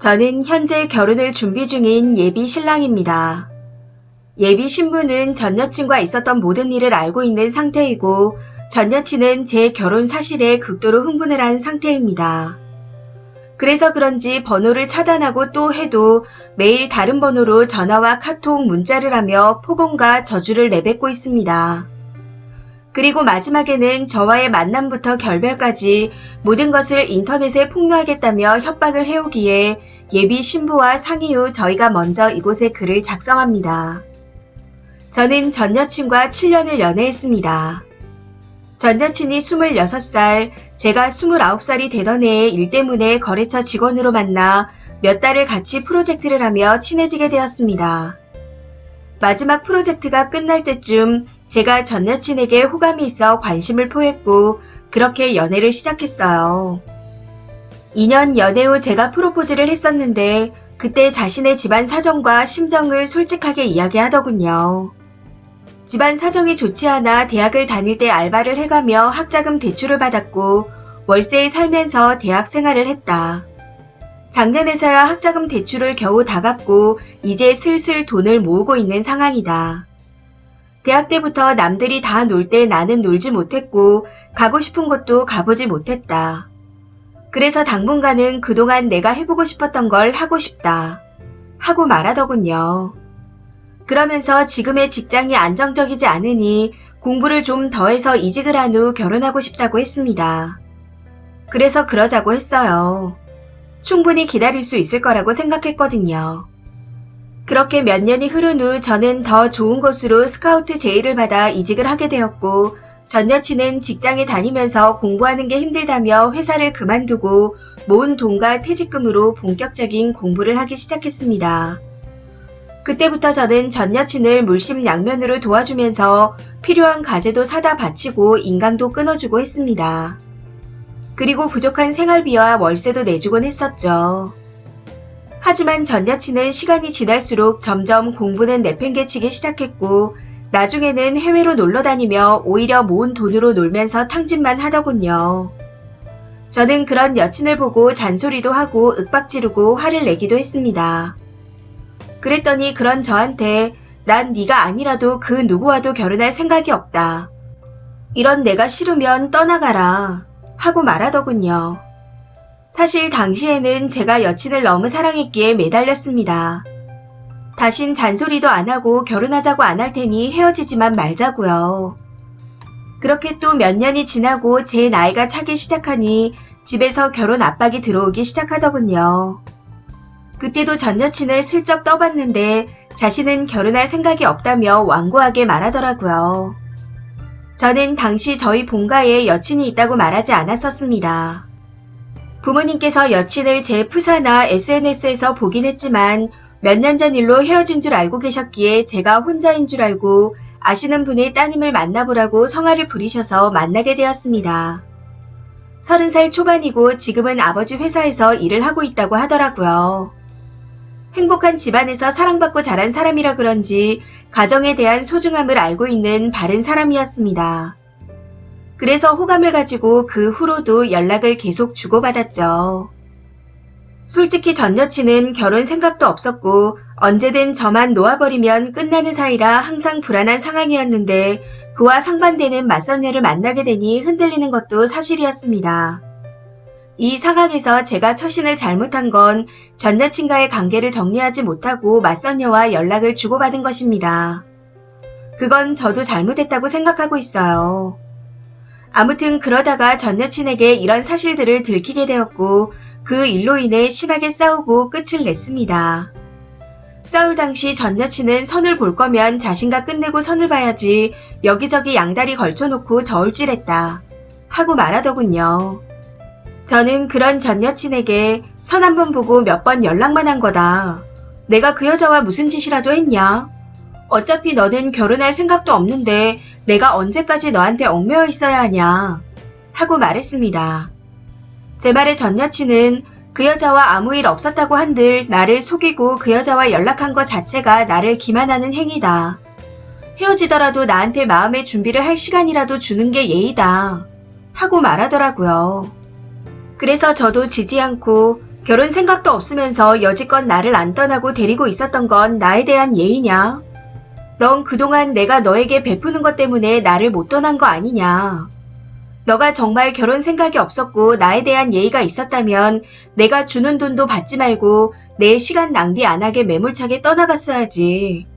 저는 현재 결혼을 준비 중인 예비 신랑입니다. 예비 신부는 전 여친과 있었던 모든 일을 알고 있는 상태이고 전 여친은 제 결혼 사실에 극도로 흥분을 한 상태입니다. 그래서 그런지 번호를 차단하고 또 해도 매일 다른 번호로 전화와 카톡, 문자를 하며 폭언과 저주를 내뱉고 있습니다. 그리고 마지막에는 저와의 만남부터 결별까지 모든 것을 인터넷에 폭로하겠다며 협박을 해오기에 예비 신부와 상의 후 저희가 먼저 이곳에 글을 작성합니다. 저는 전 여친과 7년을 연애했습니다. 전 여친이 26살, 제가 29살이 되던 해에 일 때문에 거래처 직원으로 만나 몇 달을 같이 프로젝트를 하며 친해지게 되었습니다. 마지막 프로젝트가 끝날 때쯤 제가 전 여친에게 호감이 있어 관심을 표했고 그렇게 연애를 시작했어요. 2년 연애 후 제가 프로포즈를 했었는데 그때 자신의 집안 사정과 심정을 솔직하게 이야기하더군요. 집안 사정이 좋지 않아 대학을 다닐 때 알바를 해가며 학자금 대출을 받았고 월세에 살면서 대학 생활을 했다. 작년에서야 학자금 대출을 겨우 다 갚고 이제 슬슬 돈을 모으고 있는 상황이다. 대학 때부터 남들이 다 놀 때 나는 놀지 못했고 가고 싶은 곳도 가보지 못했다. 그래서 당분간은 그동안 내가 해보고 싶었던 걸 하고 싶다. 하고 말하더군요. 그러면서 지금의 직장이 안정적이지 않으니 공부를 좀 더 해서 이직을 한 후 결혼하고 싶다고 했습니다. 그래서 그러자고 했어요. 충분히 기다릴 수 있을 거라고 생각했거든요. 그렇게 몇 년이 흐른 후 저는 더 좋은 곳으로 스카우트 제의를 받아 이직을 하게 되었고 전 여친은 직장에 다니면서 공부하는 게 힘들다며 회사를 그만두고 모은 돈과 퇴직금으로 본격적인 공부를 하기 시작했습니다. 그때부터 저는 전 여친을 물심양면으로 도와주면서 필요한 가재도 사다 바치고 인강도 끊어주고 했습니다. 그리고 부족한 생활비와 월세도 내주곤 했었죠. 하지만 전 여친은 시간이 지날수록 점점 공부는 내팽개치기 시작했고 나중에는 해외로 놀러 다니며 오히려 모은 돈으로 놀면서 탕진만 하더군요. 저는 그런 여친을 보고 잔소리도 하고 윽박지르고 화를 내기도 했습니다. 그랬더니 그런 저한테 난 네가 아니라도 그 누구와도 결혼할 생각이 없다. 이런 내가 싫으면 떠나가라 하고 말하더군요. 사실 당시에는 제가 여친을 너무 사랑했기에 매달렸습니다. 다신 잔소리도 안 하고 결혼하자고 안 할 테니 헤어지지만 말자고요. 그렇게 또 몇 년이 지나고 제 나이가 차기 시작하니 집에서 결혼 압박이 들어오기 시작하더군요. 그때도 전 여친을 슬쩍 떠봤는데 자신은 결혼할 생각이 없다며 완고하게 말하더라고요. 저는 당시 저희 본가에 여친이 있다고 말하지 않았었습니다. 부모님께서 여친을 제 프사나 SNS에서 보긴 했지만 몇 년 전 일로 헤어진 줄 알고 계셨기에 제가 혼자인 줄 알고 아시는 분의 따님을 만나보라고 성화를 부리셔서 만나게 되었습니다. 30살 초반이고 지금은 아버지 회사에서 일을 하고 있다고 하더라고요. 행복한 집안에서 사랑받고 자란 사람이라 그런지 가정에 대한 소중함을 알고 있는 바른 사람이었습니다. 그래서 호감을 가지고 그 후로도 연락을 계속 주고받았죠. 솔직히 전 여친은 결혼 생각도 없었고 언제든 저만 놓아버리면 끝나는 사이라 항상 불안한 상황이었는데 그와 상반되는 맞선녀를 만나게 되니 흔들리는 것도 사실이었습니다. 이 상황에서 제가 처신을 잘못한 건 전 여친과의 관계를 정리하지 못하고 맞선녀와 연락을 주고받은 것입니다. 그건 저도 잘못했다고 생각하고 있어요. 아무튼 그러다가 전 여친에게 이런 사실들을 들키게 되었고 그 일로 인해 심하게 싸우고 끝을 냈습니다. 싸울 당시 전 여친은 선을 볼 거면 자신과 끝내고 선을 봐야지 여기저기 양다리 걸쳐놓고 저울질했다 하고 말하더군요. 저는 그런 전 여친에게 선 한 번 보고 몇 번 연락만 한 거다. 내가 그 여자와 무슨 짓이라도 했냐? 어차피 너는 결혼할 생각도 없는데 내가 언제까지 너한테 얽매여 있어야 하냐? 하고 말했습니다. 제 말에 전 여친은 그 여자와 아무 일 없었다고 한들 나를 속이고 그 여자와 연락한 것 자체가 나를 기만하는 행위다. 헤어지더라도 나한테 마음의 준비를 할 시간이라도 주는 게 예의다. 하고 말하더라고요. 그래서 저도 지지 않고 결혼 생각도 없으면서 여지껏 나를 안 떠나고 데리고 있었던 건 나에 대한 예의냐? 넌 그동안 내가 너에게 베푸는 것 때문에 나를 못 떠난 거 아니냐? 너가 정말 결혼 생각이 없었고 나에 대한 예의가 있었다면 내가 주는 돈도 받지 말고 내 시간 낭비 안 하게 매몰차게 떠나갔어야지.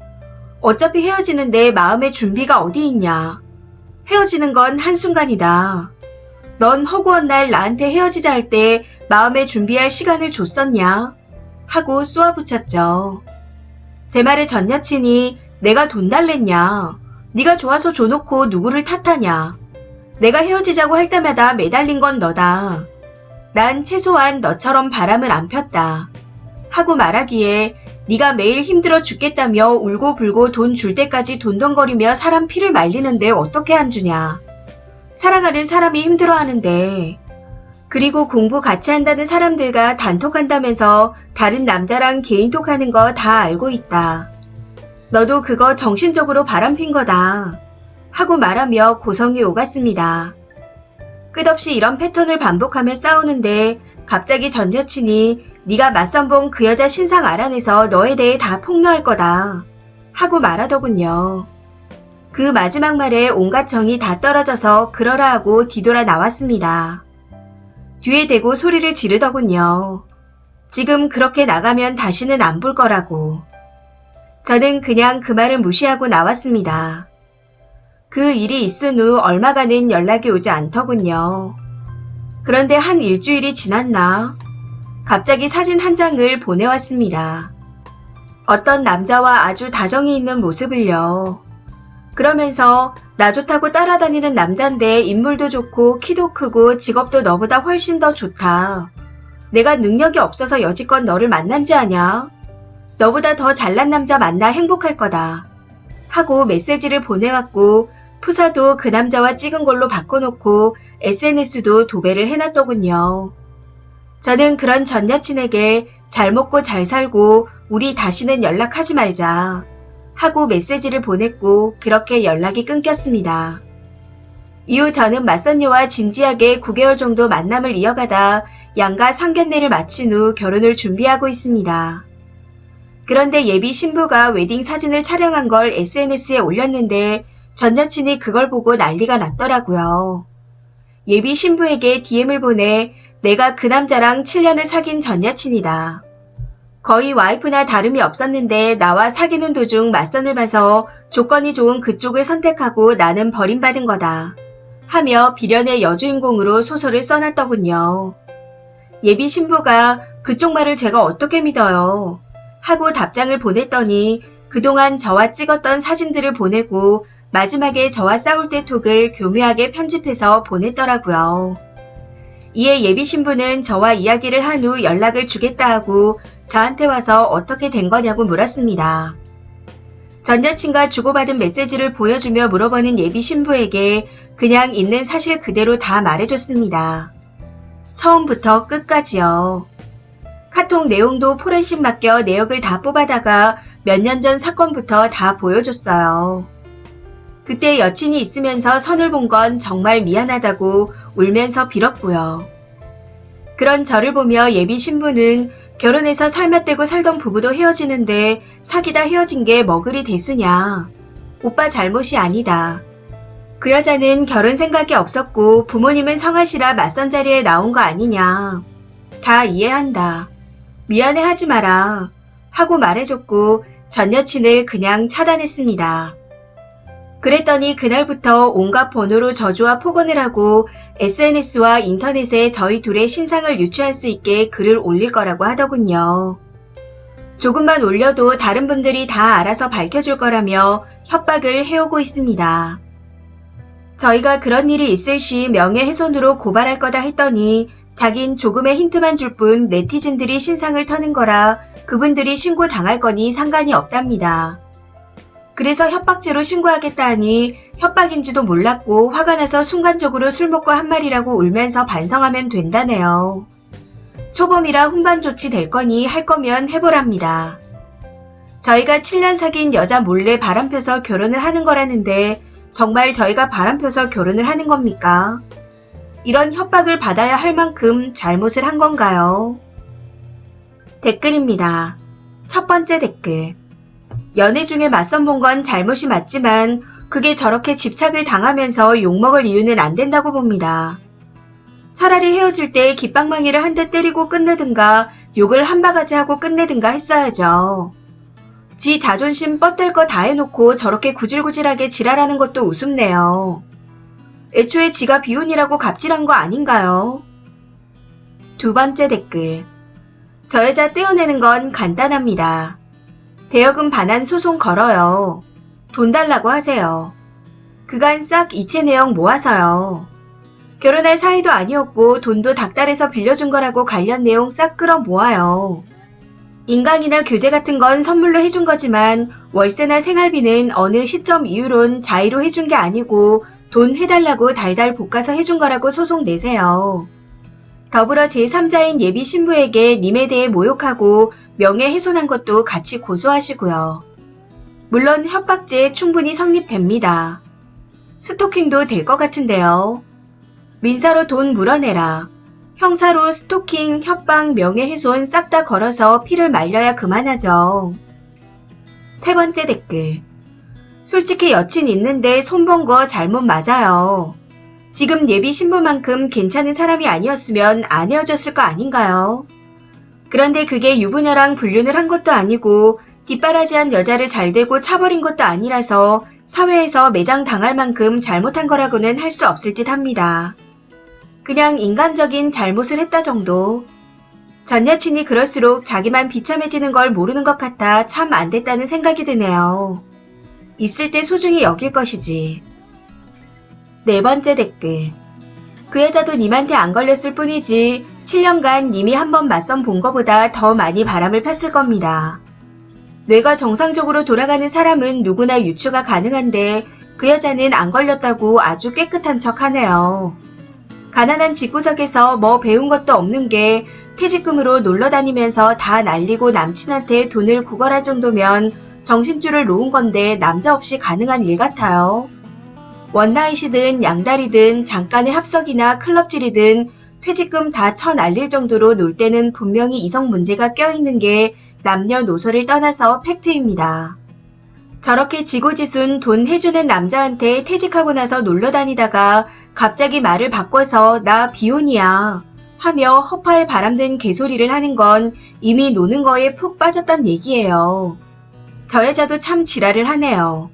어차피 헤어지는데 마음의 준비가 어디 있냐? 헤어지는 건 한순간이다. 넌 허구한 날 나한테 헤어지자 할 때 마음에 준비할 시간을 줬었냐? 하고 쏘아붙였죠. 제 말에 전 여친이 내가 돈 달랬냐? 네가 좋아서 줘놓고 누구를 탓하냐? 내가 헤어지자고 할 때마다 매달린 건 너다. 난 최소한 너처럼 바람을 안 폈다. 하고 말하기에 네가 매일 힘들어 죽겠다며 울고불고 돈 줄 때까지 돈덩거리며 사람 피를 말리는데 어떻게 안 주냐? 사랑하는 사람이 힘들어하는데. 그리고 공부 같이 한다는 사람들과 단톡한다면서 다른 남자랑 개인톡하는 거 다 알고 있다. 너도 그거 정신적으로 바람핀 거다. 하고 말하며 고성이 오갔습니다. 끝없이 이런 패턴을 반복하며 싸우는데 갑자기 전 여친이 네가 맞선 본 그 여자 신상 알아내서 너에 대해 다 폭로할 거다. 하고 말하더군요. 그 마지막 말에 온갖 정이 다 떨어져서 그러라 하고 뒤돌아 나왔습니다. 뒤에 대고 소리를 지르더군요. 지금 그렇게 나가면 다시는 안 볼 거라고. 저는 그냥 그 말을 무시하고 나왔습니다. 그 일이 있은 후 얼마간은 연락이 오지 않더군요. 그런데 한 일주일이 지났나? 갑자기 사진 한 장을 보내왔습니다. 어떤 남자와 아주 다정이 있는 모습을요. 그러면서 나 좋다고 따라다니는 남잔데 인물도 좋고 키도 크고 직업도 너보다 훨씬 더 좋다. 내가 능력이 없어서 여지껏 너를 만난지 아냐? 너보다 더 잘난 남자 만나 행복할 거다. 하고 메시지를 보내왔고 프사도 그 남자와 찍은 걸로 바꿔놓고 SNS도 도배를 해놨더군요. 저는 그런 전 여친에게 잘 먹고 잘 살고 우리 다시는 연락하지 말자 하고 메시지를 보냈고 그렇게 연락이 끊겼습니다. 이후 저는 맞선녀와 진지하게 9개월 정도 만남을 이어가다 양가 상견례를 마친 후 결혼을 준비하고 있습니다. 그런데 예비 신부가 웨딩 사진을 촬영한 걸 SNS에 올렸는데 전 여친이 그걸 보고 난리가 났더라고요. 예비 신부에게 DM을 보내 내가 그 남자랑 7년을 사귄 전 여친이다. 거의 와이프나 다름이 없었는데 나와 사귀는 도중 맞선을 봐서 조건이 좋은 그쪽을 선택하고 나는 버림받은 거다. 하며 비련의 여주인공으로 소설을 써놨더군요. 예비 신부가 그쪽 말을 제가 어떻게 믿어요? 하고 답장을 보냈더니 그동안 저와 찍었던 사진들을 보내고 마지막에 저와 싸울 때 톡을 교묘하게 편집해서 보냈더라고요. 이에 예비 신부는 저와 이야기를 한 후 연락을 주겠다 하고 저한테 와서 어떻게 된 거냐고 물었습니다. 전 여친과 주고받은 메시지를 보여주며 물어보는 예비 신부에게 그냥 있는 사실 그대로 다 말해줬습니다. 처음부터 끝까지요. 카톡 내용도 포렌식 맡겨 내역을 다 뽑아다가 몇 년 전 사건부터 다 보여줬어요. 그때 여친이 있으면서 선을 본 건 정말 미안하다고 울면서 빌었고요. 그런 저를 보며 예비 신부는 결혼해서 살맛되고 살던 부부도 헤어지는데 사귀다 헤어진 게 뭐 그리 대수냐. 오빠 잘못이 아니다. 그 여자는 결혼 생각이 없었고 부모님은 성하시라 맞선 자리에 나온 거 아니냐. 다 이해한다. 미안해하지 마라. 하고 말해줬고 전 여친을 그냥 차단했습니다. 그랬더니 그날부터 온갖 번호로 저주와 폭언을 하고 SNS와 인터넷에 저희 둘의 신상을 유추할 수 있게 글을 올릴 거라고 하더군요. 조금만 올려도 다른 분들이 다 알아서 밝혀줄 거라며 협박을 해오고 있습니다. 저희가 그런 일이 있을 시 명예훼손으로 고발할 거다 했더니 자긴 조금의 힌트만 줄 뿐 네티즌들이 신상을 터는 거라 그분들이 신고당할 거니 상관이 없답니다. 그래서 협박죄로 신고하겠다 하니 협박인지도 몰랐고 화가 나서 순간적으로 술 먹고 한 말이라고 울면서 반성하면 된다네요. 초범이라 훈반 조치 될 거니 할 거면 해보랍니다. 저희가 7년 사귄 여자 몰래 바람펴서 결혼을 하는 거라는데 정말 저희가 바람펴서 결혼을 하는 겁니까? 이런 협박을 받아야 할 만큼 잘못을 한 건가요? 댓글입니다. 첫 번째 댓글. 연애 중에 맞선 본 건 잘못이 맞지만 그게 저렇게 집착을 당하면서 욕먹을 이유는 안 된다고 봅니다. 차라리 헤어질 때 깃방망이를 한 대 때리고 끝내든가 욕을 한 바가지 하고 끝내든가 했어야죠. 지 자존심 뻗댈 거 다 해놓고 저렇게 구질구질하게 지랄하는 것도 우습네요. 애초에 지가 비혼이라고 갑질한 거 아닌가요? 두 번째 댓글. 저 여자 떼어내는 건 간단합니다. 대여금 반환 소송 걸어요. 돈 달라고 하세요. 그간 싹 이체 내역 모아서요. 결혼할 사이도 아니었고 돈도 닥달해서 빌려준 거라고 관련 내용 싹 끌어 모아요. 인강이나 교재 같은 건 선물로 해준 거지만 월세나 생활비는 어느 시점 이후론 자의로 해준 게 아니고 돈 해달라고 달달 볶아서 해준 거라고 소송 내세요. 더불어 제3자인 예비 신부에게 님에 대해 모욕하고 명예훼손한 것도 같이 고소하시고요. 물론 협박죄 충분히 성립됩니다. 스토킹도 될 것 같은데요. 민사로 돈 물어내라. 형사로 스토킹, 협박, 명예훼손 싹 다 걸어서 피를 말려야 그만하죠. 세 번째 댓글. 솔직히 여친 있는데 손본 거 잘못 맞아요. 지금 예비 신부만큼 괜찮은 사람이 아니었으면 안 헤어졌을 거 아닌가요? 그런데 그게 유부녀랑 불륜을 한 것도 아니고 뒷바라지한 여자를 잘대고 차버린 것도 아니라서 사회에서 매장당할 만큼 잘못한 거라고는 할 수 없을 듯 합니다. 그냥 인간적인 잘못을 했다 정도. 전 여친이 그럴수록 자기만 비참해지는 걸 모르는 것 같아 참 안 됐다는 생각이 드네요. 있을 때 소중히 여길 것이지. 네 번째 댓글. 그 여자도 님한테 안 걸렸을 뿐이지 7년간 님이 한 번 맞선 본 거보다 더 많이 바람을 폈을 겁니다. 뇌가 정상적으로 돌아가는 사람은 누구나 유추가 가능한데 그 여자는 안 걸렸다고 아주 깨끗한 척 하네요. 가난한 집구석에서 뭐 배운 것도 없는 게 퇴직금으로 놀러 다니면서 다 날리고 남친한테 돈을 구걸할 정도면 정신줄을 놓은 건데 남자 없이 가능한 일 같아요. 원나잇이든 양다리든 잠깐의 합석이나 클럽질이든 퇴직금 다 쳐날릴 정도로 놀 때는 분명히 이성 문제가 껴있는 게 남녀노소를 떠나서 팩트입니다. 저렇게 지고지순 돈 해주는 남자한테 퇴직하고 나서 놀러 다니다가 갑자기 말을 바꿔서 나 비혼이야 하며 허파에 바람든 개소리를 하는 건 이미 노는 거에 푹 빠졌단 얘기예요. 저 여자도 참 지랄을 하네요.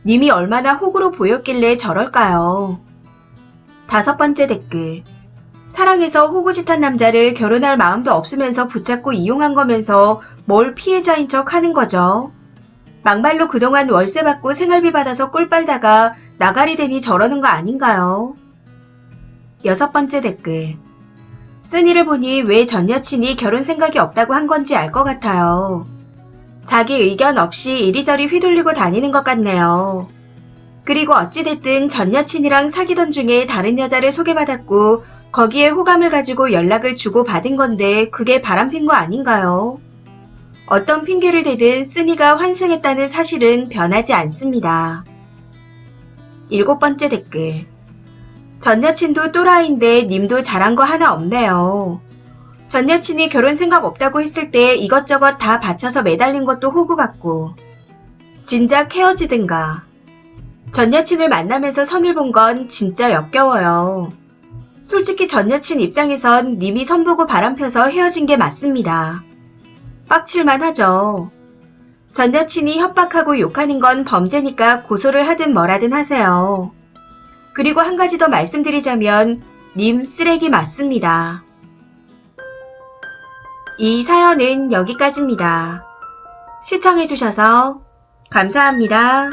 님이 얼마나 호구로 보였길래 저럴까요? 다섯 번째 댓글. 사랑해서 호구짓한 남자를 결혼할 마음도 없으면서 붙잡고 이용한 거면서 뭘 피해자인 척 하는 거죠? 막말로 그동안 월세 받고 생활비 받아서 꿀 빨다가 나가리 되니 저러는 거 아닌가요? 여섯 번째 댓글. 쓴이를 보니 왜 전 여친이 결혼 생각이 없다고 한 건지 알 것 같아요. 자기 의견 없이 이리저리 휘둘리고 다니는 것 같네요. 그리고 어찌됐든 전 여친이랑 사귀던 중에 다른 여자를 소개받았고 거기에 호감을 가지고 연락을 주고받은 건데 그게 바람핀 거 아닌가요? 어떤 핑계를 대든 쓴이가 환승했다는 사실은 변하지 않습니다. 일곱 번째 댓글. 전 여친도 또라이인데 님도 잘한 거 하나 없네요. 전 여친이 결혼 생각 없다고 했을 때 이것저것 다 바쳐서 매달린 것도 호구 같고 진작 헤어지든가. 전 여친을 만나면서 선을 본 건 진짜 역겨워요. 솔직히 전 여친 입장에선 님이 선보고 바람펴서 헤어진 게 맞습니다. 빡칠만 하죠. 전 여친이 협박하고 욕하는 건 범죄니까 고소를 하든 뭐라든 하세요. 그리고 한 가지 더 말씀드리자면 님 쓰레기 맞습니다. 이 사연은 여기까지입니다. 시청해주셔서 감사합니다.